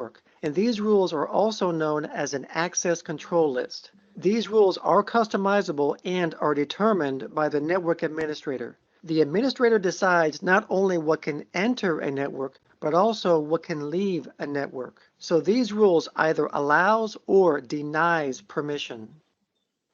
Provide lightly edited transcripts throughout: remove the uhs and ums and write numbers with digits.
network, and these rules are also known as an access control list. These rules are customizable and are determined by the network administrator. The administrator decides not only what can enter a network, but also what can leave a network. So these rules either allows or denies permission.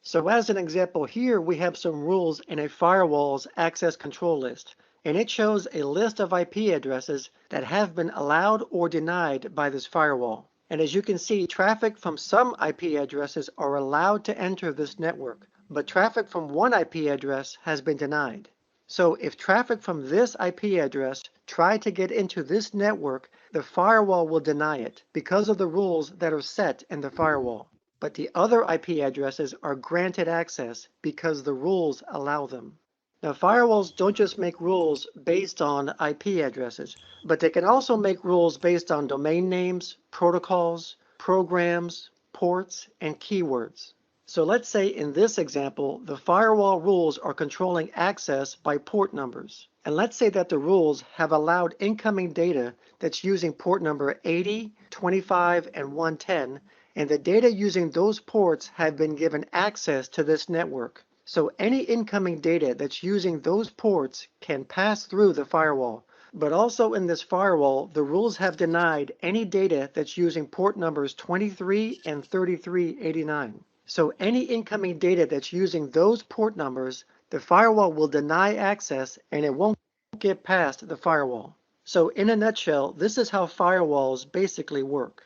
So as an example here, we have some rules in a firewall's access control list, and it shows a list of IP addresses that have been allowed or denied by this firewall. And as you can see, traffic from some IP addresses are allowed to enter this network, but traffic from one IP address has been denied. So if traffic from this IP address tried to get into this network, the firewall will deny it because of the rules that are set in the firewall. But the other IP addresses are granted access because the rules allow them. Now, firewalls don't just make rules based on IP addresses, but they can also make rules based on domain names, protocols, programs, ports, and keywords. So let's say in this example, the firewall rules are controlling access by port numbers. And let's say that the rules have allowed incoming data that's using port number 80, 25, and 110, and the data using those ports have been given access to this network. So any incoming data that's using those ports can pass through the firewall. But also in this firewall, the rules have denied any data that's using port numbers 23 and 3389. So any incoming data that's using those port numbers, the firewall will deny access and it won't get past the firewall. So in a nutshell, this is how firewalls basically work.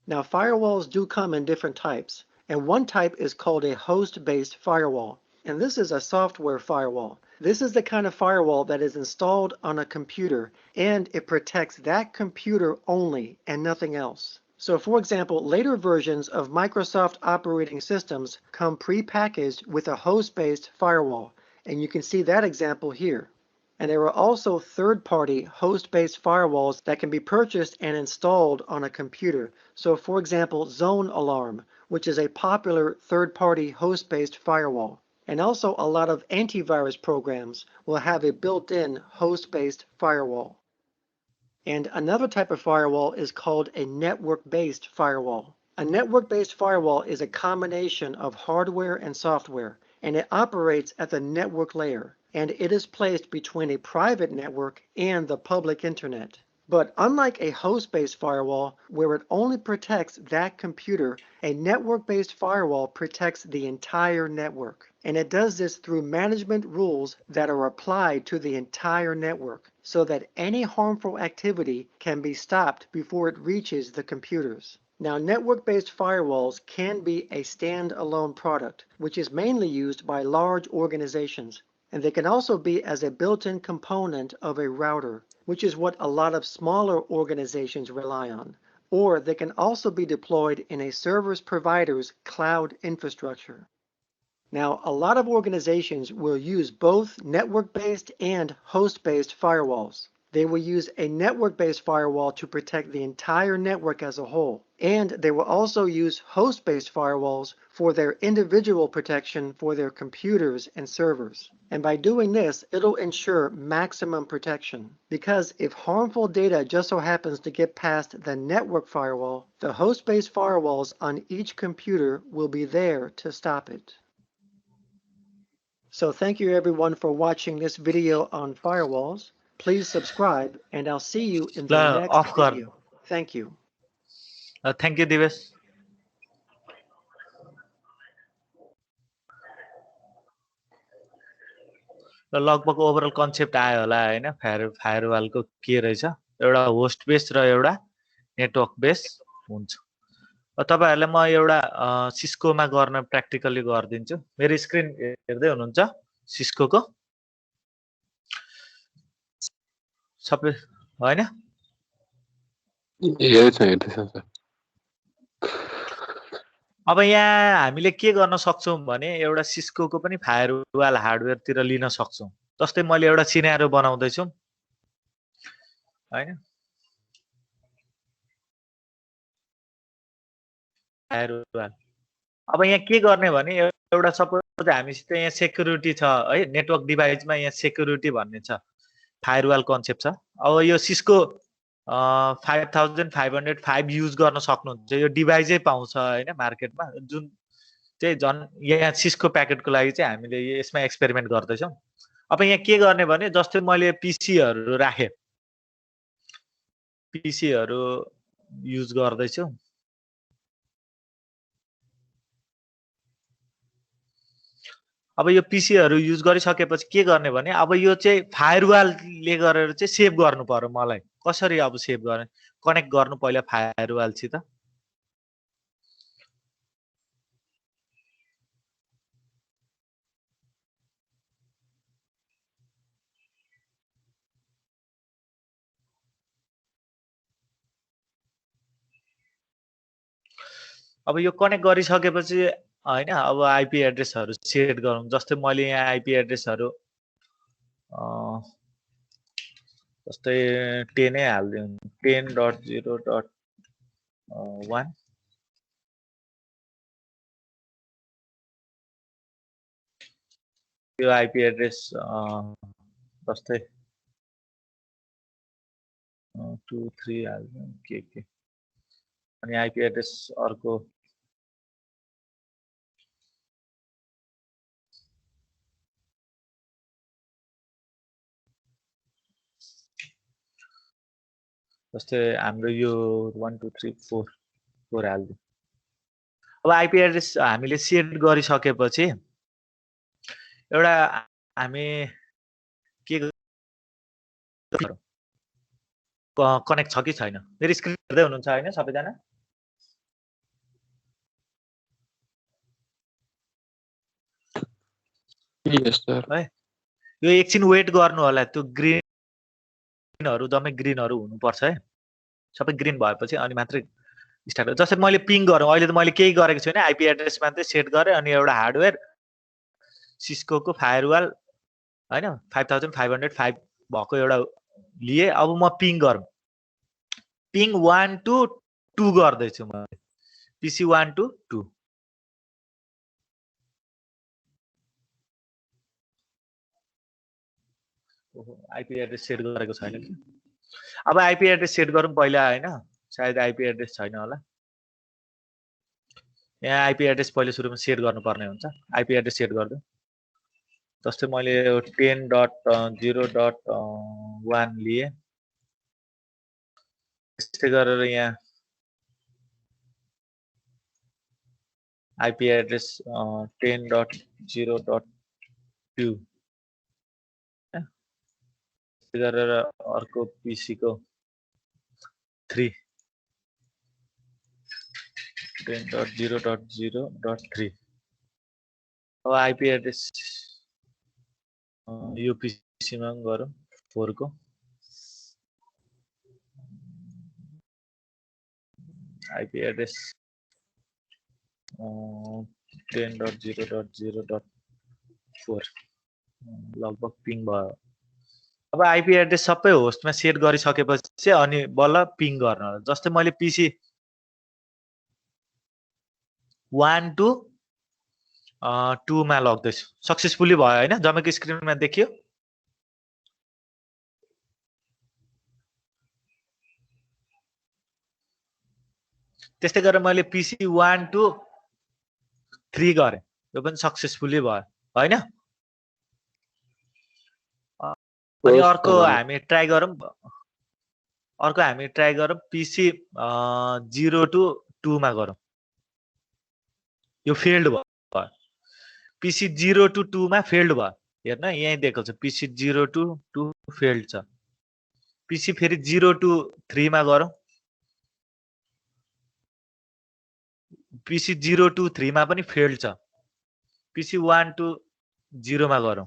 Now, firewalls do come in different types, and one type is called a host-based firewall, and this is a software firewall. This is the kind of firewall that is installed on a computer, and it protects that computer only and nothing else. So for example, later versions of Microsoft operating systems come pre-packaged with a host-based firewall, and you can see that example here. And there are also third-party host-based firewalls that can be purchased and installed on a computer. So for example, Zone Alarm, which is a popular third-party host-based firewall. And also a lot of antivirus programs will have a built-in host-based firewall. And another type of firewall is called a network-based firewall. A network-based firewall is a combination of hardware and software, and it operates at the network layer, and it is placed between a private network and the public internet. But unlike a host-based firewall, where it only protects that computer, a network-based firewall protects the entire network. And it does this through management rules that are applied to the entire network, so that any harmful activity can be stopped before it reaches the computers. Now, network-based firewalls can be a standalone product, which is mainly used by large organizations. And they can also be as a built-in component of a router, which is what a lot of smaller organizations rely on. Or they can also be deployed in a service provider's cloud infrastructure. Now, a lot of organizations will use both network-based and host-based firewalls. They will use a network-based firewall to protect the entire network as a whole. And they will also use host-based firewalls for their individual protection for their computers and servers. And by doing this, it'll ensure maximum protection. Because if harmful data just so happens to get past the network firewall, the host-based firewalls on each computer will be there to stop it. So thank you everyone for watching this video on firewalls. Please subscribe, and I'll see you in the next video. Thank you. Thank you, Divesh. लगभग overall concept आयो होला हैन फायरवलको के रहेछ एउटा host base र एउटा network base हुन्छ तपाईहरुले म एउटा सिस्कोमा गर्न प्र्याक्टिकली गर्दिन्छु मेरो स्क्रिन हेर्दै हुनुहुन्छ सिस्कोको सबै हैन अब यहाँ हामीले के गर्न सक्छौं भने एउटा सिस्कोको पनि फायरवाल हार्डवेयर तिर लिन सक्छौं जस्तै मैले एउटा सिनेरियो बनाउँदै छु हैन फायरवाल अब यहाँ के गर्ने भने एउटा सपोज हामीसित यहाँ सेक्युरिटी छ है नेटवर्क डिभाइसमा यहाँ सेक्युरिटी भन्ने छ फायरवाल कन्सेप्ट छ अब यो सिस्को 5505 युज गर्न सक्नुहुन्छ। यो डिभाइसै पाउँछ हैन मार्केटमा, जुन चाहिँ झन् यहाँ सिस्को प्याकेटको लागि चाहिँ हामीले यसमा एक्सपेरिमेन्ट गर्दैछौँ। अब यहाँ के गर्ने भने जस्तै मैले पिसीहरू राखेँ, पिसीहरू युज गर्दैछु। अब यो पिसीहरू युज गरिसकेपछि के गर्ने भने अब यो चाहिँ फायरवालले गरेर चाहिँ सेभ गर्नु पर्यो मलाई। कसरी अब सेभ गर्ने? कनेक्ट गर्नु पहिला फायरवालसित। अब यो कनेक्ट गरिसकेपछि हैन, अब आइपी एड्रेसहरू सेट गरौँ। जस्तै मैले यहाँ आइपी एड्रेसहरू जस्तै 10 नै हाल्दिउँ, 10.0.1 यो आइपी एड्रेस जस्तै 2 3 हाल्दिउँ के अनि आइपी एड्रेस अर्को जस्तै हाम्रो यो 1 2 3 4 4 हाल्दिउँ। अब आइपी एड्रेस हामीले सेट गरिसकेपछि एउटा हामी के कनेक्ट छ कि छैन? मेरो स्क्रिन हेर्दै हुनुहुन्छ हैन सबैजना? यस सर। है यो एकछिन वेट गर्नु होला, त्यो ग्रिनहरू जम्मै ग्रिनहरू हुनुपर्छ है। सबै ग्रिन भएपछि अनि मात्रै स्टार्ट हो। जस्तै मैले पिङ गरौँ, अहिले त मैले केही गरेको छैन, आइपी एड्रेस मात्रै सेट गरेँ अनि एउटा हार्डवेयर सिस्कोको फायरवाल हैन 5505 भएको एउटा लिए। अब म पिङ गरौँ, पिङ 1 to 2 गर्दैछु म, पिसी 1 to 2। आइपी एड्रेस सेट गरेको छैन कि। अब आइपी एड्रेस सेट गरौँ पहिला हैन, सायद आइपी एड्रेस छैन होला। यहाँ आइपी एड्रेस पहिले सुरुमा सेट गर्नुपर्ने हुन्छ। आइपी एड्रेस सेट गर्दिउँ। जस्तै मैले 10.0.1 लिए। त्यस्तै गरेर यहाँ आइपी एड्रेस 10.0.2 गरेर अर्को पिसी को 3 10.0.0.3। अब आइपी एड्रेस यो पिसी मा गरौँ 4 को आइपी एड्रेस 10.0.0.4 लगभग पिङ भयो। अब आइपी एड्रेस सबै होस्टमा सेट गरिसकेपछि अनि बल्ल पिङ गर्न। जस्तै मैले पिसी 1 to 2 मा लग्दैछु, सक्सेसफुली भयो हैन, जम्मैको स्क्रिनमा देखियो। त्यस्तै गरेर मैले पिसी 1 to 3 गरेँ, यो पनि सक्सेसफुली भयो हैन। अनि अर्को हामी ट्राई गरौँ, पिसी 0 to 2 मा गरौँ। यो फेल्ड भयो, पिसी 0 to 2 मा फेल्ड भयो। हेर्न यही दिएको छ, पिसी 0 to 2 फेल्ड छ। पिसी फेरि 0 to 3 मा गरौँ, पिसी 0 to 3 मा पनि फेल्ड छ। पिसी 1 to 0 मा गरौँ,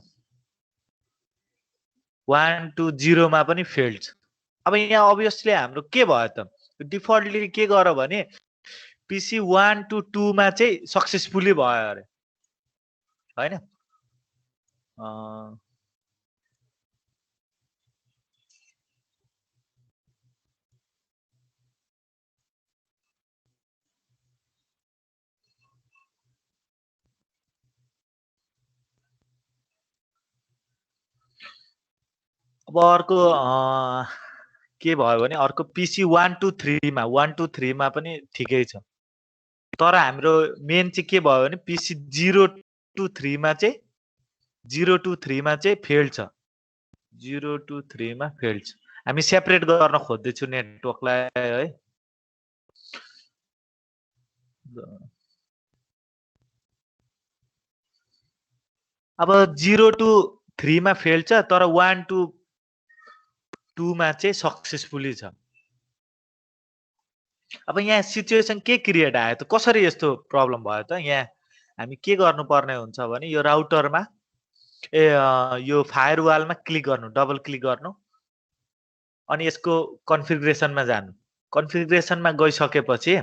1 to 0 मा पनि फेल्ड छ। अब यहाँ अभियसली हाम्रो के भयो त, डिफल्टली के गर्यो भने पिसी 1 to 2 मा चाहिँ सक्सेसफुली भयो अरे हैन। अब अर्को के भयो भने अर्को PC 1 2 3 मा 1 2 3 मा पनि ठिकै छ तर हाम्रो मेन चाहिँ के भयो भने PC 0 2 3 मा चाहिँ 0 2 3 मा चाहिँ फेल छ 0 2 3 मा फेल छ हामी सेपरेट गर्न खोज्दै छु नेटवर्कलाई है अब 0 टु 3 मा फेल छ तर 1 टु 2 मा चाहिँ सक्सेसफुली छ अब यहाँ सिचुएसन के क्रिएट आयो त कसरी यस्तो प्रब्लम भयो त यहाँ हामी के गर्नुपर्ने हुन्छ भने यो राउटरमा यो फायरवालमा क्लिक गर्नु डबल क्लिक गर्नु अनि यसको कन्फिगरेसनमा जानु कन्फिगरेसनमा गइसकेपछि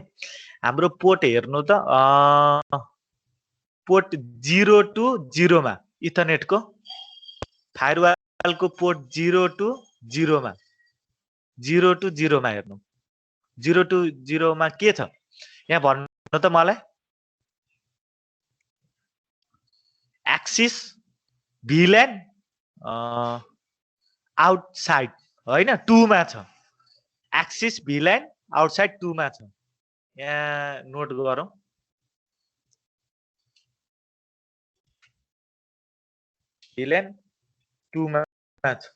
हाम्रो पोर्ट हेर्नु त पोर्ट 0 टु 0 मा इथरनेटको फायरवालको पोर्ट 0 टु 0 मा 0 टु 0 मा हेर्नु 0 टु 0 मा के छ यहाँ भन्नु त मलाई एक्सिस VLAN आउटसाइड हैन 2 मा छ एक्सिस VLAN आउटसाइड 2 मा छ यहाँ नोट गरौँ VLAN 2 मा छ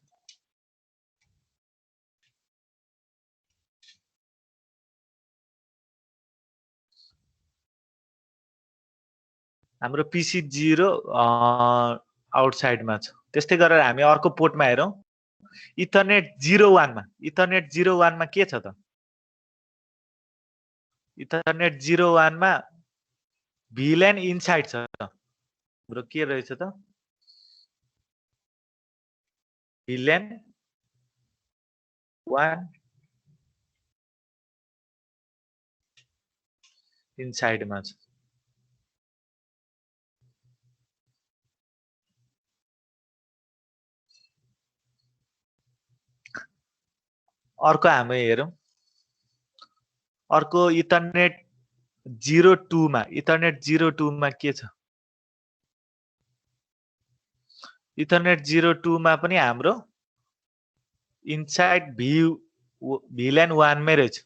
हाम्रो PC 0 आउटसाइडमा छ त्यस्तै गरेर हामी अर्को पोर्टमा हेरौँ इथरनेट 01 मा इथरनेट 01 मा के छ त इथरनेट 01 मा VLAN इनसाइड छ हाम्रो के रहेछ त VLAN 1 इनसाइडमा छ अर्को हामी हेरौँ अर्को इथरनेट 02 मा इथरनेट 02 मा के छ इथरनेट 02 मा पनि हाम्रो इनसाइड VLAN 1 मै रहेछ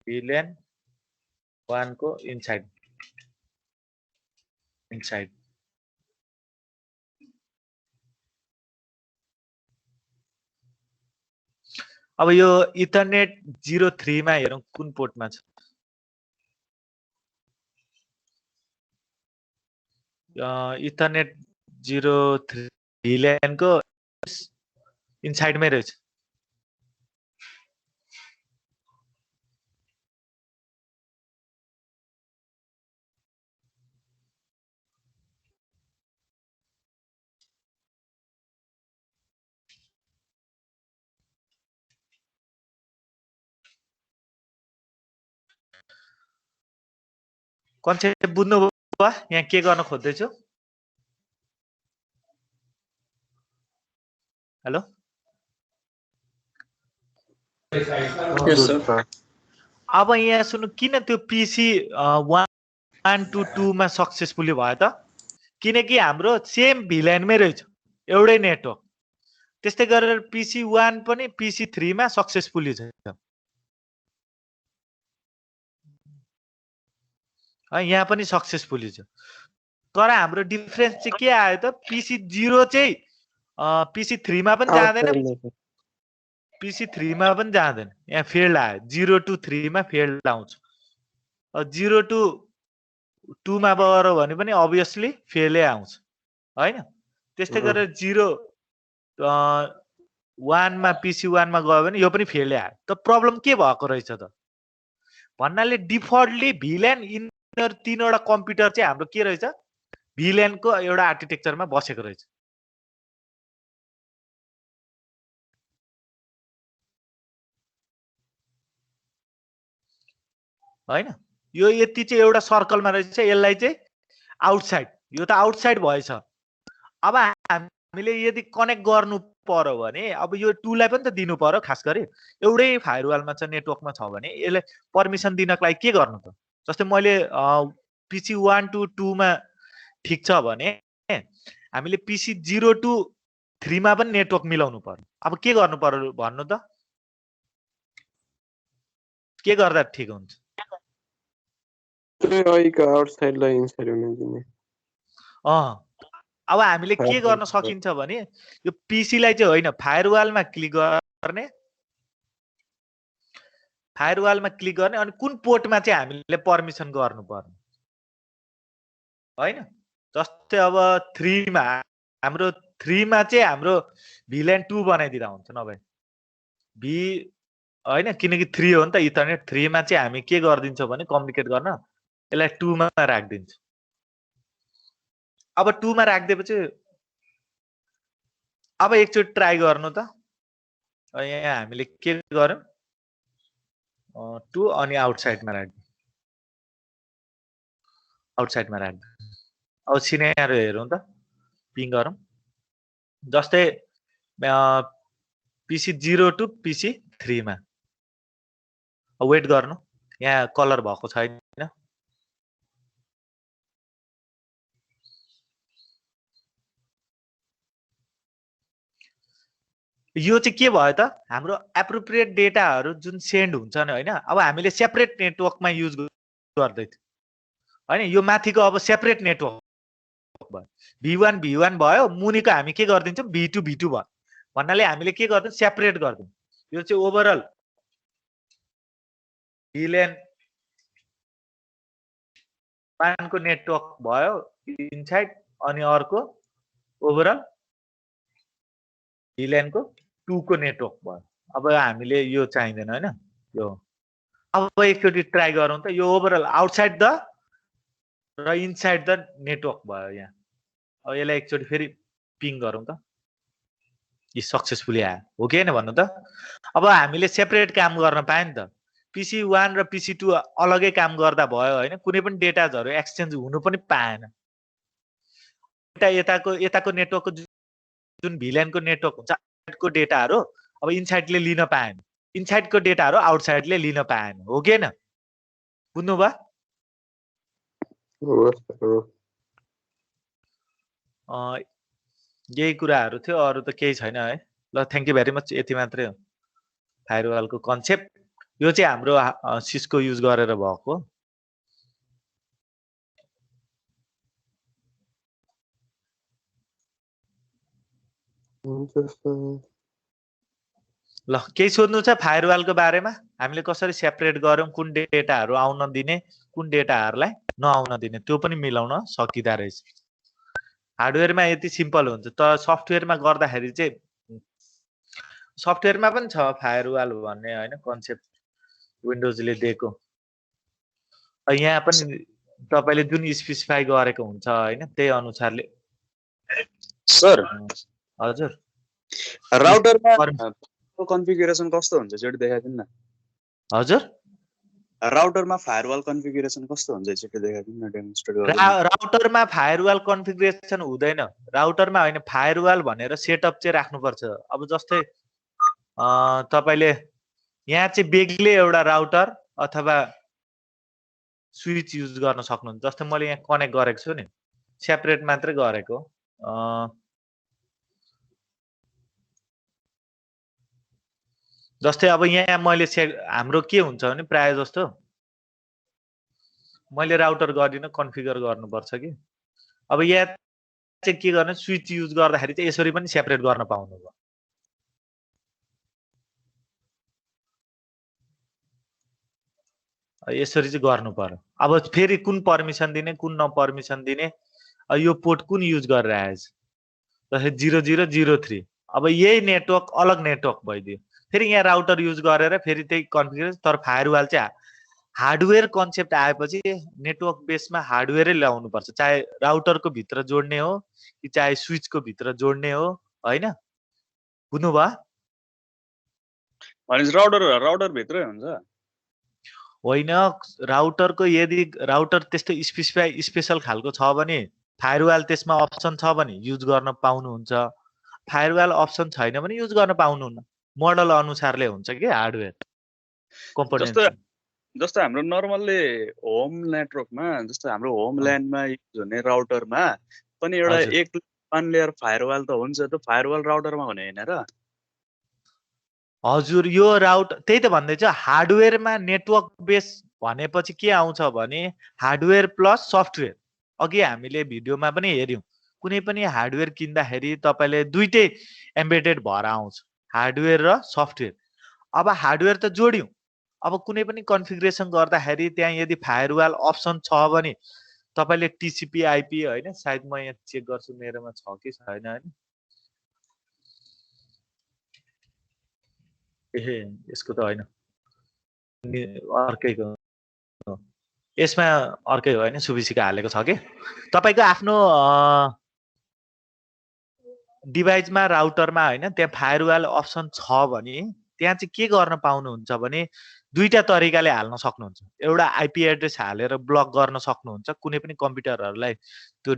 VLAN 1 को इनसाइड अब यो इथरनेट 03 मा हेरौँ कुन पोर्टमा छ इथरनेट 03 VLAN को इनसाइडमै रहेछ कन्सेप्ट बुझ्नुभयो यहाँ के गर्न खोज्दैछु हेलो Yes, sir. अब यहाँ सुन्नु किन त्यो PC 1 टु 2 मा सक्सेसफुली भयो त किनकि हाम्रो सेम VLAN मै रहेछ एउटै नेटवर्क त्यस्तै गरेर PC 1 पनि PC 3 मा सक्सेसफुली छ यहाँ पनि सक्सेसफुली छ तर हाम्रो डिफरेन्स चाहिँ के आयो त PC 0 चाहिँ PC 3 मा पनि जाँदैन PC 3 मा पनि जाँदैन यहाँ फेल्ड आयो 0 टु 3 मा फेल्ड आउँछ 0 टु 2 मा गयो भने पनि अभियसली फेलै आउँछ हैन त्यस्तै गरेर 0 1 मा PC 1 मा गयो भने यो पनि फेलै आयो त प्रब्लम के भएको रहेछ त भन्नाले डिफल्टली VLAN इनर तीनवटा कम्प्युटर चाहिँ हाम्रो के रहेछ VLAN को एउटा आर्किटेक्चरमा बसेको रहेछ हैन यो यति चाहिँ एउटा सर्कलमा रहेछ, यसलाई चाहिँ आउटसाइड, यो त आउटसाइड भएछ। अब हामीले यदि कनेक्ट गर्नु पर्यो भने अब यो 2 लाई पनि त दिनु पर्यो, खास गरी एउटै फायरवालमा छ नेटवर्कमा छ भने यसले पर्मिसन दिनको लागि के गर्नु त? जस्तै मैले PC 1 to 2 मा ठीक छ भने हामीले PC 0 to 3 मा पनि नेटवर्क मिलाउनु पर्यो। अब के गर्नु पर्यो भन्नु त? के गर्दा ठीक हुन्छ? आउटसाइडलाई इनसाइड हुन दिने। अब हामीले के गर्न सकिन्छ भने यो PC लाई चाहिँ होइन, फायरवालमा क्लिक गर्ने, फायरवालमा क्लिक गर्ने, अनि कुन पोर्टमा चाहिँ हामीले पर्मिसन गर्नु पर्ने हैन। जस्तै अब 3 मा हाम्रो 3 मा चाहिँ हाम्रो VLAN 2 बनाइदिरा हुन्छ नभए V हैन, किनकि 3 हो नि त इथरनेट। 3 मा चाहिँ हामी के गर्दिन्छौँ भने कम्युनिकेट गर्न यसलाई 2 मा राख्दिन्छौँ। अब 2 मा राख्दिएपछि अब एकचोटि ट्राई गर्नु त। यहाँ हामीले के गर्यौं, 2 अनि आउटसाइडमा राख्दियौँ, आउटसाइडमा राख्दियौँ। अब सिनेरियो हेरौँ त, पिङ गरौँ। जस्तै PC 0 to PC 3 मा वेट गर्नु, यहाँ कलर भएको छैन। यो चाहिँ के भयो त, हाम्रो एप्रोप्रिएट डेटाहरू जुन सेन्ड हुन्छन् हैन, अब हामीले सेपरेट नेटवर्कमा युज गर्दै थियौं हैन। यो माथिको अब सेपरेट नेटवर्क भयो, V1 V1 भयो, मुनिको हामी के गर्दिन्छौँ V2 V2 भयो भन्नाले हामीले के गर्दिन्छौँ सेपरेट गर्दिन्छौँ। यो चाहिँ ओभरअल VLAN 1 को नेटवर्क भयो इनसाइड, अनि अर्को ओभरअल VLAN को 2 को नेटवर्क भयो। अब हामीले यो चाहिँदैन हैन यो। अब एकचोटि ट्राई गरौँ त, यो ओभरअल आउटसाइड द र इनसाइड द नेटवर्क भयो यहाँ। अब यसलाई एकचोटि फेरि पिङ गरौँ त, यो सक्सेसफुली आयो हो कि हैन भन्नु त। अब हामीले सेपरेट काम गर्न पायो नि त। PC 1 र PC 2 अलगै काम गर्दा भयो हैन, कुनै पनि डेटाजहरु एक्सचेन्ज हुनु पनि पाएन। यताको नेटवर्कको जुन VLAN को नेटवर्क हुन्छ को डेटाहरु अब इनसाइडले लिन पाएन, इनसाइडको डेटाहरु आउटसाइडले लिन पाएन हो कि हैन? बुझ्नु भयो? यही कुराहरु थियो, अरु त केही छैन है। ल थ्यांक यू भेरी मच, यति मात्रै हो फायरवालको कन्सेप्ट। यो चाहिँ हाम्रो सिस्को युज गरेर भएको। ल केही सोध्नु छ फायरवालको बारेमा? हामीले कसरी सेपरेट गर्यौं, कुन डेटाहरु आउन दिने, कुन डेटाहरुलाई नआउन दिने, त्यो पनि मिलाउन सकिदा रहेछ। हार्डवेयरमा यति सिम्पल हुन्छ, त सफ्टवेयरमा गर्दाखेरि चाहिँ सफ्टवेयरमा पनि छ फायरवाल भन्ने हैन कन्सेप्ट, विन्डोजले दिएको। यहाँ पनि तपाईले जुन स्पेसिफाई गरेको हुन्छ हैन त्यही अनुसारले। सर हजुर, राउटरमा कन्फिगरेसन कस्तो हुन्छ एकचोटि देखाइदिनु न। हजुर राउटरमा फायरवाल कन्फिगरेसन कस्तो हुन्छ एकचोटि देखाइदिनु न, डेमोन्स्ट्रेट गर्नु। राउटरमा फायरवाल कन्फिगरेसन हुँदैन, राउटरमा हैन, फायरवाल भनेर सेटअप चाहिँ राख्नुपर्छ। अब जस्तै तपाईले यहाँ चाहिँ बेग्लै एउटा राउटर अथवा स्विच युज गर्न सक्नुहुन्छ। जस्तै मैले यहाँ कनेक्ट गरेको छु नि, सेपरेट मात्रै गरेको। जस्तै अब यहाँ मैले हाम्रो के हुन्छ भने प्राय जस्तो मैले राउटर गरिन कन्फिगर गर्नुपर्छ कि। अब यहाँ चाहिँ के गर्ने, स्विच युज गर्दाखेरि चाहिँ यसरी पनि सेपरेट गर्न पाउनु भयो। यसरी चाहिँ गर्नु पर्यो। अब फेरि कुन पर्मिसन दिने, कुन नपर्मिसन दिने, यो पोर्ट कुन युज गरिरहेछ, जस्तै 0003। अब यही नेटवर्क अलग नेटवर्क भइदियो, फेरि यहाँ राउटर युज गरेर फेरि त्यही कन्फिगरेसन। तर फायरवाल चाहिँ हार्डवेयर कन्सेप्ट आएपछि नेटवर्क बेसमा हार्डवेयरै ल्याउनु पर्छ, चाहे राउटरको भित्र जोड्ने हो कि चाहे स्विचको भित्र जोड्ने हो हैन। बुझ्नु भयो? भनेपछि राउटर भित्रै हुन्छ। होइन राउटरको यदि राउटर त्यस्तो स्पेसल खालको छ भने फायरवाल त्यसमा अप्सन छ भने युज गर्न पाउनुहुन्छ फायरवाल अप्सन छैन भने युज गर्न पाउनुहुन्न मोडल अनुसारले हुन्छ कि हार्डवेयर कम्पोनेन्ट जस्तो हाम्रो नर्मल्ली होम नेटवर्कमा जस्तो हाम्रो होम ल्यान्डमा युज हुने राउटरमा पनि एउटा हजुर। एक वान लेयर फायरवाल त हुन्छ त फायरवाल राउटरमा हुने हैन र हजुर यो राउट त्यही त भन्दैछ हार्डवेयरमा नेटवर्क बेस भनेपछि के आउँछ भने हार्डवेयर प्लस सफ्टवेयर अघि हामीले भिडियोमा पनि हेर्यौं कुनै पनि हार्डवेयर किन्दाखेरि तपाईले दुईटै एम्बेडेड भएर आउँछ हार्डवेयर र सफ्टवेयर अब हार्डवेयर त जोड्यौं अब कुनै पनि कन्फिगरेसन गर्दाखेरि त्यहाँ यदि फायरवाल अप्सन छ भने तपाईले टिसिपी आइपी हैन सायद म यहाँ चेक गर्छु मेरोमा छ कि छैन हैन ए यसको त हैन अर्कैको यसमा अर्कै हो हैन सुबिसीका हालेको छ के तपाईको आफ्नो डिभाइसमा राउटरमा हैन त्यहाँ फायरवाल अप्सन छ भने त्यहाँ चाहिँ के गर्न पाउनुहुन्छ भने दुईटा तरिकाले हाल्न सक्नुहुन्छ एउटा आइपी एड्रेस हालेर ब्लक गर्न सक्नुहुन्छ कुनै पनि कम्प्युटरहरुलाई त्यो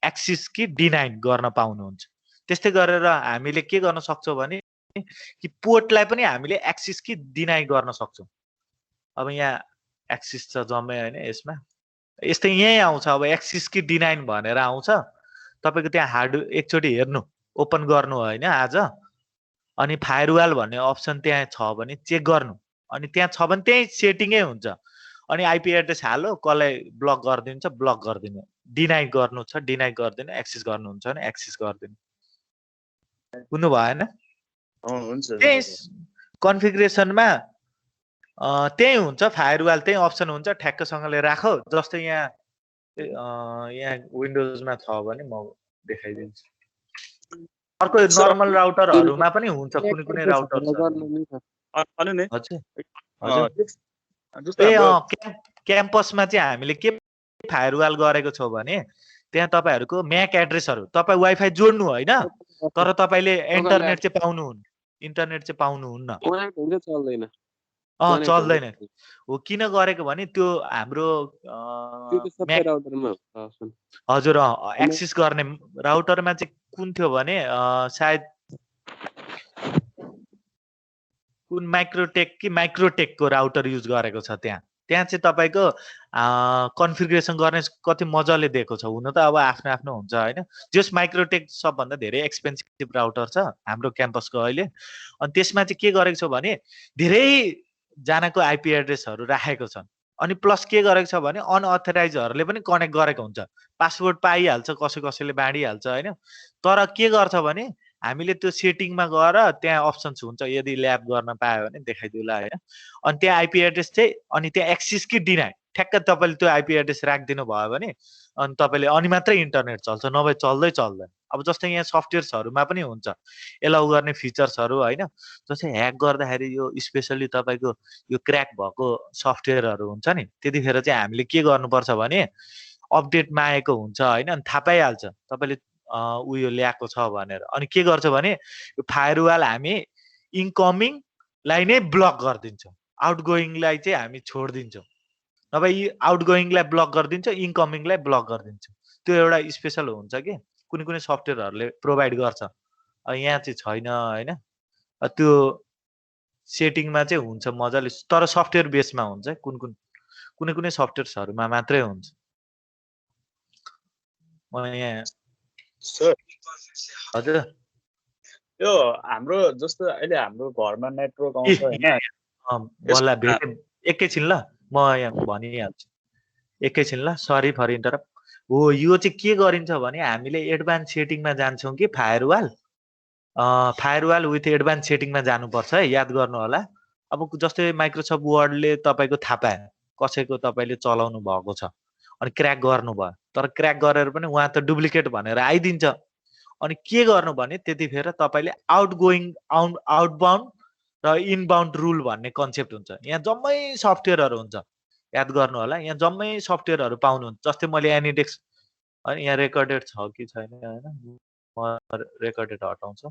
एक्सेस कि डिनाइ गर्न पाउनुहुन्छ त्यस्तै गरेर हामीले के गर्न सक्छौं भने कि पोर्टलाई पनि हामीले एक्सेस कि डिनाइ गर्न सक्छौं अब यहाँ एक्सेस छ जम्मै हैन यसमा यस्तै यही आउँछ अब एक्सेस कि डिनाइ भनेर आउँछ तपाईको त्यहाँ हार्ड एकचोटी हेर्नु ओपन गर्नु हैन आज अनि फायरवाल भन्ने अप्सन त्यहाँ छ भने चेक गर्नु अनि त्यहाँ छ भने त्यही सेटिङै हुन्छ अनि आइपी एड्रेस हालो कसलाई ब्लक गर्दिन्छ ब्लक गर्दिनु डिनाइ गर्नु छ डिनाइ गर्दिनु एक्सेस गर्नुहुन्छ भने एक्सेस गर्दिनु बुझ्नु भएन हुन्छ त्यही कन्फिगरेसनमा त्यही हुन्छ फायरवाल त्यही अप्सन हुन्छ ठ्याक्कसँगले राखौ जस्तै यहाँ यहाँ विन्डोजमा छ भने म देखाइदिन्छु अर्को नर्मल राउटरहरुमा पनि हुन्छ कुनै कुनै राउटर अनि नि हजुर हजुर ए क्याम्पसमा चाहिँ हामीले के फायरवाल गरेको छौं भने त्यहाँ तपाईहरुको म्याक एड्रेसहरु तपाई वाइफाई जोड्नु हैन तर तपाईले इन्टरनेट चाहिँ पाउनुहुन्न इन्टरनेट चाहिँ पाउनुहुन्न चल्दैन चल्दैन हो किन गरेको भने त्यो हाम्रो हजुर एक्सेस गर्ने राउटरमा चाहिँ कुन थियो भने सायद कुन माइक्रोटेक कि माइक्रोटेकको राउटर युज गरेको छ त्यहाँ त्यहाँ चाहिँ तपाईको कन्फिगरेसन गर्ने कति मजाले दिएको छ हुन त अब आफ्नो आफ्नो हुन्छ हैन जस माइक्रोटेक सबभन्दा धेरै एक्सपेन्सिभ राउटर छ हाम्रो क्याम्पसको अहिले अनि त्यसमा चाहिँ के गरेको छ भने धेरै जनाको आइपी एड्रेसहरु राखेको छन् अनि प्लस के गरेको छ भने अनअथराइजहरुले पनि कनेक्ट गरेको हुन्छ पासवर्ड पाइहाल्छ कसैले बाँडिहाल्छ हैन तर के गर्छ भने हामीले त्यो सेटिङमा गएर त्यहाँ अप्सन्स हुन्छ यदि ल्याब गर्न पायो भने देखाइदिउला हैन अनि त्यहाँ आइपी एड्रेस चाहिँ अनि त्यहाँ एक्सेस कि डिनाइ ठ्याक्क तपाईले त्यो आइपी एड्रेस राखिदिनु भयो भने अनि तपाईले अनि मात्रै इन्टरनेट चल्छ नभए चल्दैन अब जस्तै यहाँ सफ्टवेयर्सहरुमा पनि हुन्छ एलाउ गर्ने फिचर्सहरु हैन जस्तै ह्याक गर्दाखेरि यो स्पेशली तपाईको यो क्र्याक भएको सफ्टवेयरहरु हुन्छ नि त्यतिखेर चाहिँ हामीले के गर्नुपर्छ भने अपडेटमा आएको हुन्छ हैन अनि थाहा पाइहाल्छ तपाईले उयो ल्याएको छ भनेर अनि के गर्छ भने यो फायरवाल हामी इन्कमिङलाई नै ब्लक गर्दिन्छौं आउटगोइङलाई चाहिँ हामी छोड्दिन्छौं नभए आउटगोइङलाई ब्लक गरिदिन्छौं इन्कमिङलाई ब्लक गरिदिन्छौं त्यो एउटा स्पेशल हुन्छ कि कुनै कुनै सफ्टवेयरहरुले प्रोवाइड गर्छ यहाँ चाहिँ छैन हैन त्यो सेटिङमा चाहिँ हुन्छ मजाले तर सफ्टवेयर बेसमा हुन्छ कुनै कुनै सफ्टवेयर्सहरुमा मात्रै हुन्छ म यहाँ सर हजुर यो हाम्रो जस्तो अहिले हाम्रो घरमा नेटवर्क आउँछ हैन बल्ला भेटे एकैछिन ल म यहाँ भनिहाल्छु एकैछिन ल सरी फर इन्टरप्ट हो यो चाहिँ के गरिन्छ भने हामीले एडभान्स सेटिङमा जान्छौं कि फायरवाल विथ एडभान्स सेटिङमा जानुपर्छ है याद गर्नु होला अब जस्तै माइक्रोसफ्ट वर्डले तपाईको थाहा पाए कसैको तपाईले चलाउनु भएको छ अनि क्र्याक गर्नु भयो तर क्र्याक गरेर पनि उहाँ त डुप्लिकेट भनेर आइदिन्छ अनि के गर्नु भने त्यतिखेर तपाईले आउटबाउन्ड र इनबाउन्ड रुल भन्ने कन्सेप्ट हुन्छ यहाँ जम्मै सफ्टवेयरहरु हुन्छ याद गर्नु होला यहाँ जम्मै सफ्टवेयरहरु पाउनुहुन्छ जस्तै मैले एनिडेक्स अनि यहाँ रेकर्डेड छ कि छैन हैन म रेकर्डेड हटाउँछु